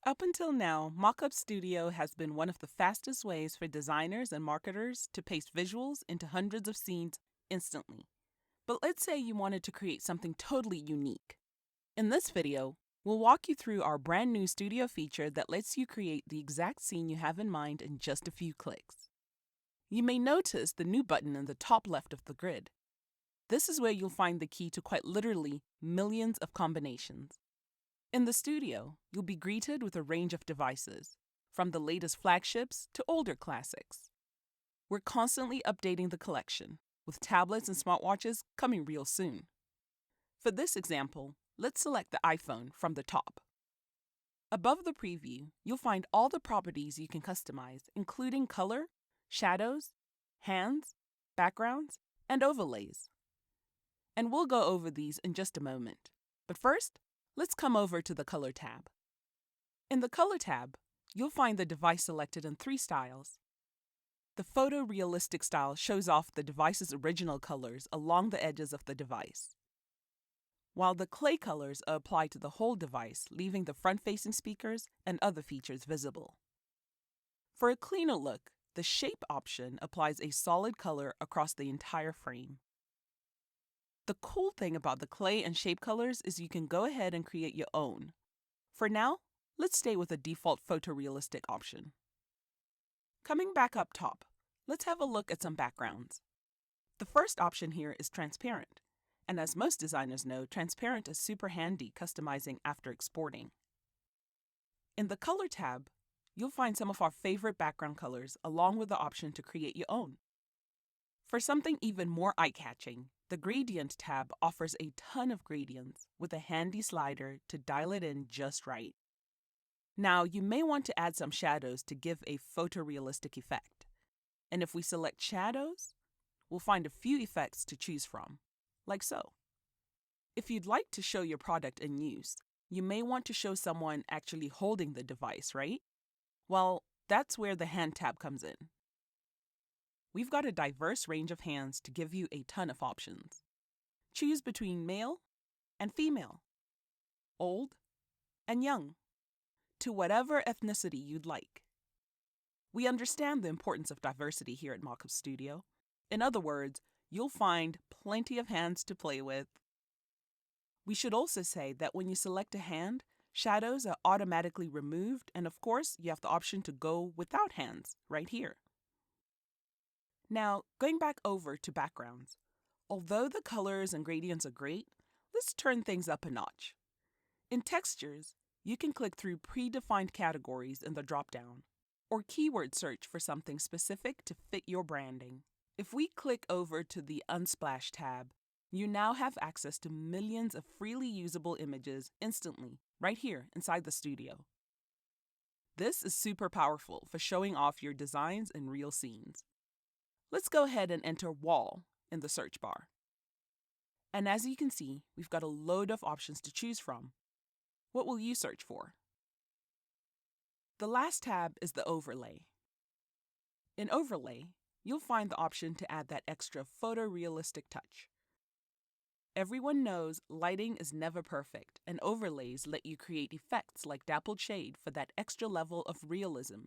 Up until now, Mockuups Studio has been one of the fastest ways for designers and marketers to paste visuals into hundreds of scenes instantly. But let's say you wanted to create something totally unique. In this video, we'll walk you through our brand new Studio feature that lets you create the exact scene you have in mind in just a few clicks. You may notice the new button in the top left of the grid. This is where you'll find the key to quite literally millions of combinations. In the Studio, you'll be greeted with a range of devices, from the latest flagships to older classics. We're constantly updating the collection, with tablets and smartwatches coming real soon. For this example, let's select the iPhone from the top. Above the preview, you'll find all the properties you can customize, including color, shadows, hands, backgrounds, and overlays. And we'll go over these in just a moment. But first, let's come over to the Color tab. In the Color tab, you'll find the device selected in 3 styles. The photorealistic style shows off the device's original colors along the edges of the device, while the clay colors are applied to the whole device, leaving the front-facing speakers and other features visible. For a cleaner look, the shape option applies a solid color across the entire frame. The cool thing about the clay and shape colors is you can go ahead and create your own. For now, let's stay with the default photorealistic option. Coming back up top, let's have a look at some backgrounds. The first option here is transparent, and as most designers know, transparent is super handy customizing after exporting. In the Color tab, you'll find some of our favorite background colors along with the option to create your own. For something even more eye-catching, the Gradient tab offers a ton of gradients with a handy slider to dial it in just right. Now, you may want to add some shadows to give a photorealistic effect. And if we select shadows, we'll find a few effects to choose from, like so. If you'd like to show your product in use, you may want to show someone actually holding the device, right? Well, that's where the Hand tab comes in. We've got a diverse range of hands to give you a ton of options. Choose between male and female, old and young, to whatever ethnicity you'd like. We understand the importance of diversity here at Mockuups Studio. In other words, you'll find plenty of hands to play with. We should also say that when you select a hand, shadows are automatically removed, and of course, you have the option to go without hands right here. Now, going back over to backgrounds. Although the colors and gradients are great, let's turn things up a notch. In textures, you can click through predefined categories in the dropdown, or keyword search for something specific to fit your branding. If we click over to the Unsplash tab, you now have access to millions of freely usable images instantly, right here inside the Studio. This is super powerful for showing off your designs in real scenes. Let's go ahead and enter wall in the search bar. And as you can see, we've got a load of options to choose from. What will you search for? The last tab is the overlay. In overlay, you'll find the option to add that extra photorealistic touch. Everyone knows lighting is never perfect, and overlays let you create effects like dappled shade for that extra level of realism.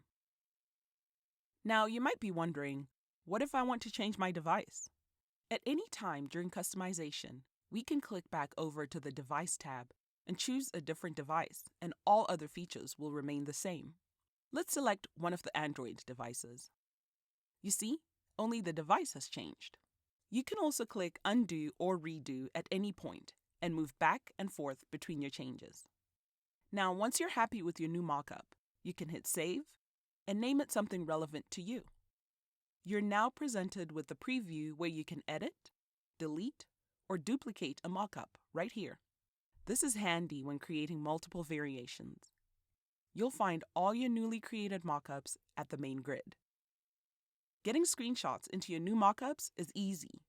Now, you might be wondering, what if I want to change my device? At any time during customization, we can click back over to the Device tab and choose a different device, and all other features will remain the same. Let's select one of the Android devices. You see, only the device has changed. You can also click Undo or Redo at any point and move back and forth between your changes. Now, once you're happy with your new mockup, you can hit Save and name it something relevant to you. You're now presented with the preview where you can edit, delete, or duplicate a mockup right here. This is handy when creating multiple variations. You'll find all your newly created mockups at the main grid. Getting screenshots into your new mockups is easy.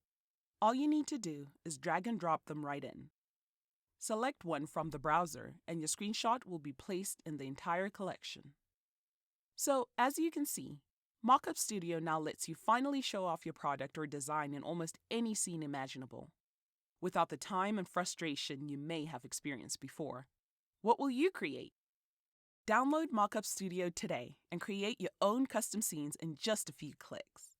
All you need to do is drag and drop them right in. Select one from the browser and your screenshot will be placed in the entire collection. So, as you can see, Mockuups Studio now lets you finally show off your product or design in almost any scene imaginable, without the time and frustration you may have experienced before. What will you create? Download Mockuuups Studio today and create your own custom scenes in just a few clicks.